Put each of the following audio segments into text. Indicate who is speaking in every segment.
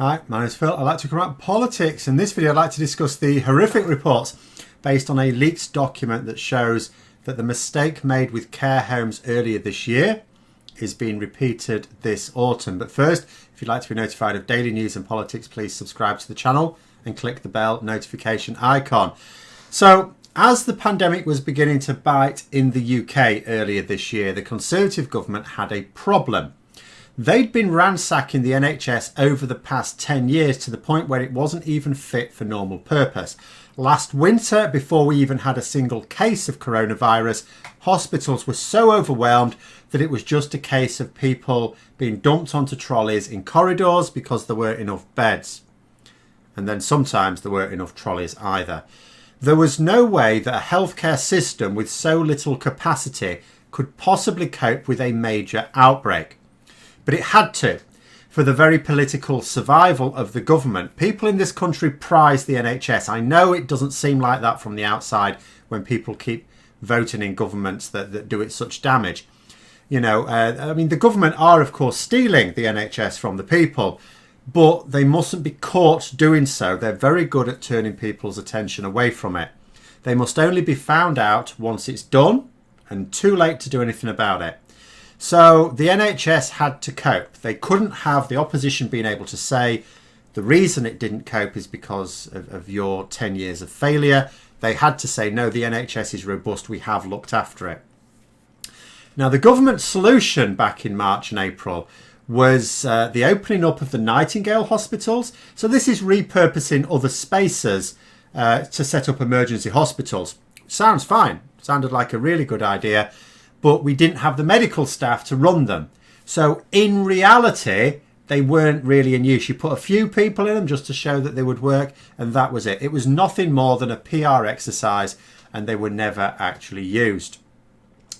Speaker 1: Hi, my name is Phil. I'd like to come out politics. In this video, I'd like to discuss the horrific reports based on a leaked document that shows that the mistake made with care homes earlier this year is being repeated this autumn. But first, if you'd like to be notified of daily news and politics, please subscribe to the channel and click the bell notification icon. So, as the pandemic was beginning to bite in the UK earlier this year, the Conservative government had a problem. They'd been ransacking the NHS over the past 10 years to the point where it wasn't even fit for normal purpose. Last winter, before we even had a single case of coronavirus, hospitals were so overwhelmed that it was just a case of people being dumped onto trolleys in corridors because there weren't enough beds. And then sometimes there weren't enough trolleys either. There was no way that a healthcare system with so little capacity could possibly cope with a major outbreak. But it had to, for the very political survival of the government. People in this country prize the NHS. I know it doesn't seem like that from the outside when people keep voting in governments that do it such damage. The government are, of course, stealing the NHS from the people, but they mustn't be caught doing so. They're very good at turning people's attention away from it. They must only be found out once it's done and too late to do anything about it. So the NHS had to cope. They couldn't have the opposition being able to say the reason it didn't cope is because of your 10 years of failure. They had to say, no, the NHS is robust. We have looked after it. Now, the government solution back in March and April was the opening up of the Nightingale hospitals. So this is repurposing other spaces to set up emergency hospitals. Sounds fine. Sounded like a really good idea. But we didn't have the medical staff to run them. So in reality, they weren't really in use. You put a few people in them just to show that they would work, and that was it. It was nothing more than a PR exercise, and they were never actually used.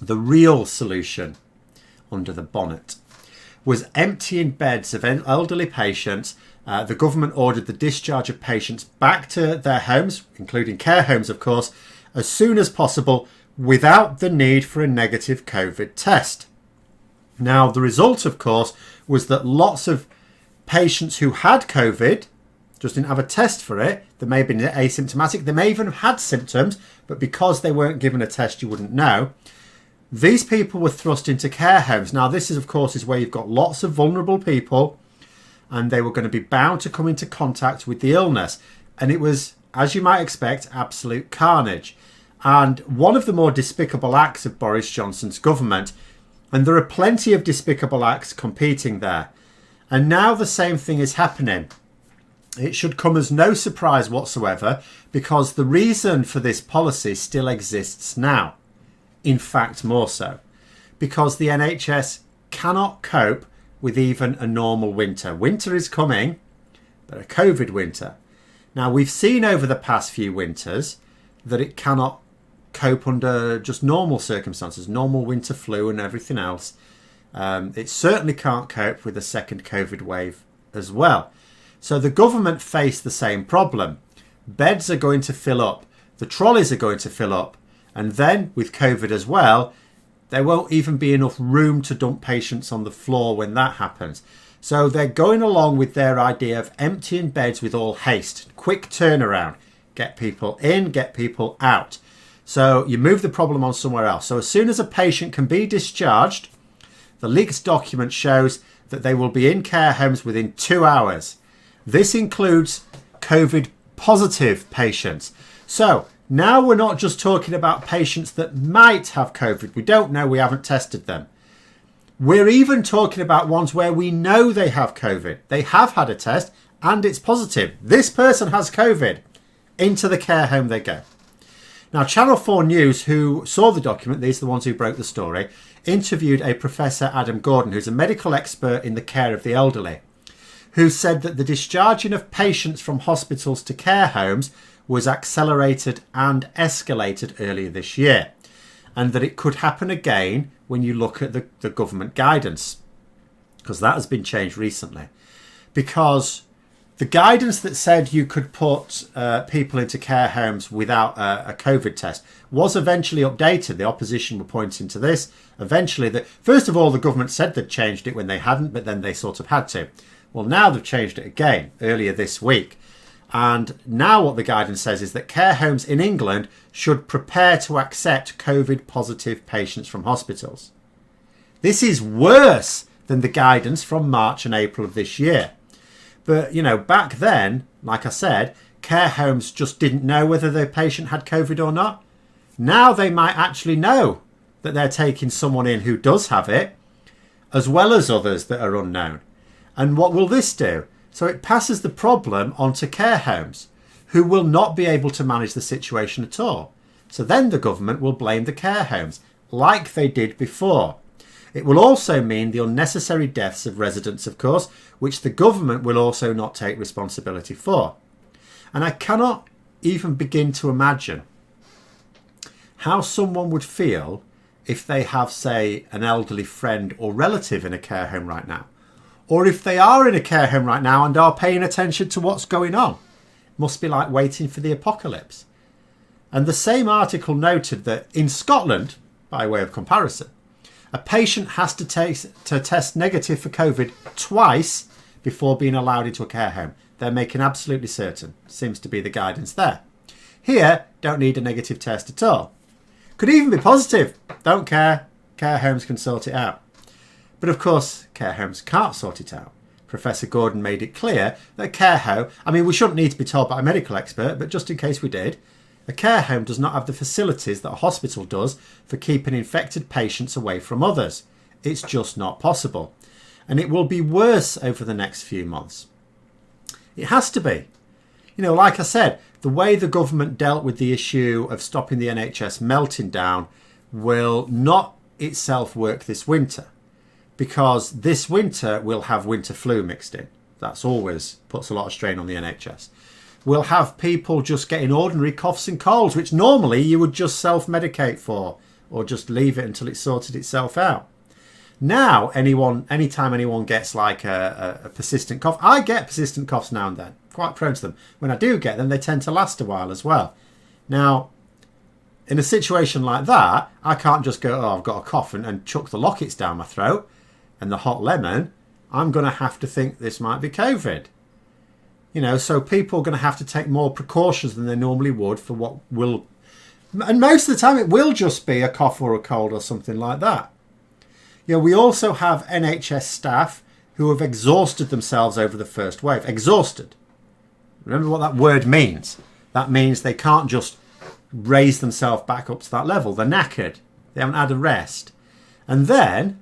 Speaker 1: The real solution, under the bonnet, was emptying beds of elderly patients. The government ordered the discharge of patients back to their homes, including care homes, of course, as soon as possible, without the need for a negative COVID test. Now, the result, of course, was that lots of patients who had COVID just didn't have a test for it. They may have been asymptomatic. They may even have had symptoms, but because they weren't given a test, you wouldn't know. These people were thrust into care homes. Now, this is, of course, is where you've got lots of vulnerable people, and they were going to be bound to come into contact with the illness. And it was, as you might expect, absolute carnage. And one of the more despicable acts of Boris Johnson's government, and there are plenty of despicable acts competing there. And now the same thing is happening. It should come as no surprise whatsoever, because the reason for this policy still exists now. In fact, more so. Because the NHS cannot cope with even a normal winter. Winter is coming, but a COVID winter. Now, we've seen over the past few winters that it cannot cope under just normal circumstances, normal winter flu and everything else. It certainly can't cope with a second COVID wave as well. So the government face the same problem. Beds are going to fill up, the trolleys are going to fill up, and then with COVID as well, there won't even be enough room to dump patients on the floor when that happens. So they're going along with their idea of emptying beds with all haste, quick turnaround, get people in, get people out. So you move the problem on somewhere else. So as soon as a patient can be discharged, the leaked document shows that they will be in care homes within 2 hours. This includes COVID positive patients. So now we're not just talking about patients that might have COVID. We don't know, we haven't tested them. We're even talking about ones where we know they have COVID. They have had a test and it's positive. This person has COVID. Into the care home they go. Now, Channel 4 News, who saw the document, these are the ones who broke the story, interviewed a Professor Adam Gordon, who's a medical expert in the care of the elderly, who said that the discharging of patients from hospitals to care homes was accelerated and escalated earlier this year, and that it could happen again when you look at the government guidance, because that has been changed recently. Because the guidance that said you could put people into care homes without a COVID test was eventually updated. The opposition were pointing to this. Eventually, first of all, the government said they'd changed it when they hadn't, but then they sort of had to. Well, now they've changed it again earlier this week. And now what the guidance says is that care homes in England should prepare to accept COVID positive patients from hospitals. This is worse than the guidance from March and April of this year. But, back then, like I said, care homes just didn't know whether their patient had COVID or not. Now they might actually know that they're taking someone in who does have it, as well as others that are unknown. And what will this do? So it passes the problem onto care homes, who will not be able to manage the situation at all. So then the government will blame the care homes, like they did before. It will also mean the unnecessary deaths of residents, of course, which the government will also not take responsibility for. And I cannot even begin to imagine how someone would feel if they have, say, an elderly friend or relative in a care home right now. Or if they are in a care home right now and are paying attention to what's going on. It must be like waiting for the apocalypse. And the same article noted that in Scotland, by way of comparison, a patient has to test negative for COVID twice before being allowed into a care home. They're making absolutely certain. Seems to be the guidance there. Here, don't need a negative test at all. Could even be positive. Don't care. Care homes can sort it out. But of course, care homes can't sort it out. Professor Gordon made it clear that a care home, we shouldn't need to be told by a medical expert, but just in case we did, a care home does not have the facilities that a hospital does for keeping infected patients away from others. It's just not possible. And it will be worse over the next few months. It has to be. Like I said, the way the government dealt with the issue of stopping the NHS melting down will not itself work this winter, because this winter we'll have winter flu mixed in. That's always puts a lot of strain on the NHS. We'll have people just getting ordinary coughs and colds, which normally you would just self-medicate for or just leave it until it sorted itself out. Now, anytime anyone gets like a persistent cough, I get persistent coughs now and then, quite prone to them. When I do get them, they tend to last a while as well. Now, in a situation like that, I can't just go, I've got a cough and chuck the lockets down my throat and the hot lemon. I'm going to have to think this might be COVID. So people are going to have to take more precautions than they normally would for what will... And most of the time it will just be a cough or a cold or something like that. We also have NHS staff who have exhausted themselves over the first wave. Exhausted. Remember what that word means. That means they can't just raise themselves back up to that level. They're knackered. They haven't had a rest. And then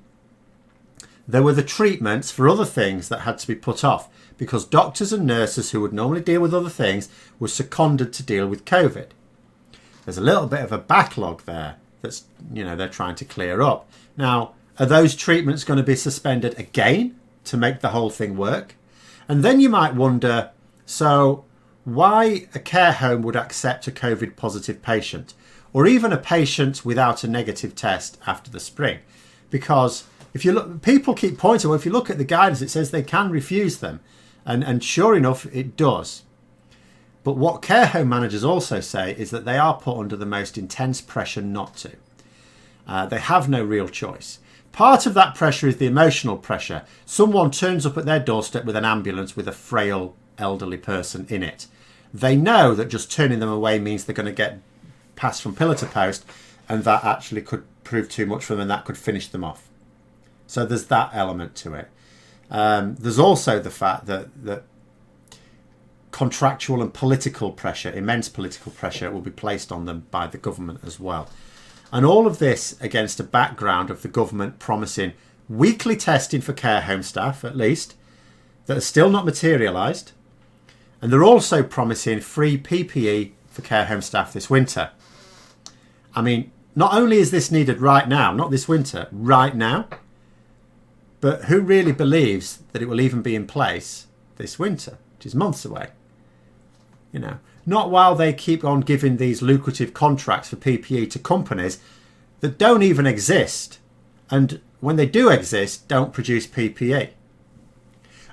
Speaker 1: there were the treatments for other things that had to be put off because doctors and nurses who would normally deal with other things were seconded to deal with COVID. There's a little bit of a backlog there that's, they're trying to clear up. Now, are those treatments going to be suspended again to make the whole thing work? And then you might wonder, so why a care home would accept a COVID positive patient or even a patient without a negative test after the spring? Because if you look, people keep pointing, well, if you look at the guidance, it says they can refuse them. And sure enough, it does. But what care home managers also say is that they are put under the most intense pressure not to. They have no real choice. Part of that pressure is the emotional pressure. Someone turns up at their doorstep with an ambulance with a frail elderly person in it. They know that just turning them away means they're going to get passed from pillar to post, and that actually could prove too much for them and that could finish them off. So there's that element to it. There's also the fact that contractual and political pressure, immense political pressure, will be placed on them by the government as well. And all of this against a background of the government promising weekly testing for care home staff, at least, that has still not materialised. And they're also promising free PPE for care home staff this winter. Not only is this needed right now, not this winter, right now, but who really believes that it will even be in place this winter, which is months away? Not while they keep on giving these lucrative contracts for PPE to companies that don't even exist. And when they do exist, don't produce PPE.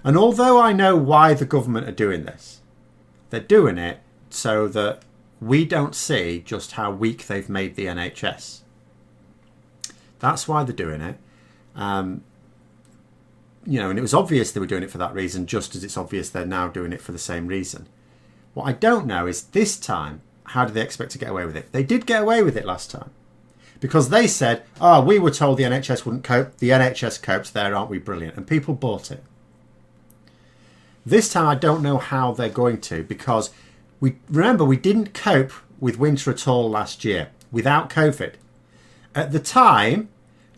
Speaker 1: And although I know why the government are doing this, they're doing it so that we don't see just how weak they've made the NHS. That's why they're doing it. and it was obvious they were doing it for that reason, just as it's obvious they're now doing it for the same reason. What I don't know is this time, how do they expect to get away with it? They did get away with it last time because they said, we were told the NHS wouldn't cope. The NHS coped there, aren't we brilliant? And people bought it. This time I don't know how they're going to, because we didn't cope with winter at all last year without COVID. At the time,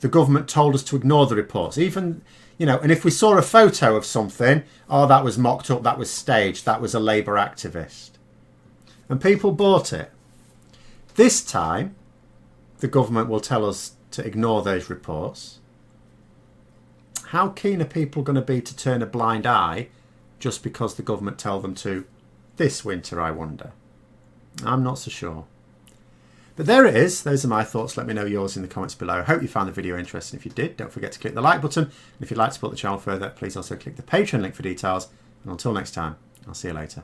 Speaker 1: the government told us to ignore the reports. Even, and if we saw a photo of something, that was mocked up, that was staged, that was a Labour activist. And people bought it. This time, the government will tell us to ignore those reports. How keen are people going to be to turn a blind eye just because the government tell them to this winter, I wonder? I'm not so sure. But there it is. Those are my thoughts. Let me know yours in the comments below. I hope you found the video interesting. If you did, don't forget to click the like button. And if you'd like to support the channel further, please also click the Patreon link for details. And until next time, I'll see you later.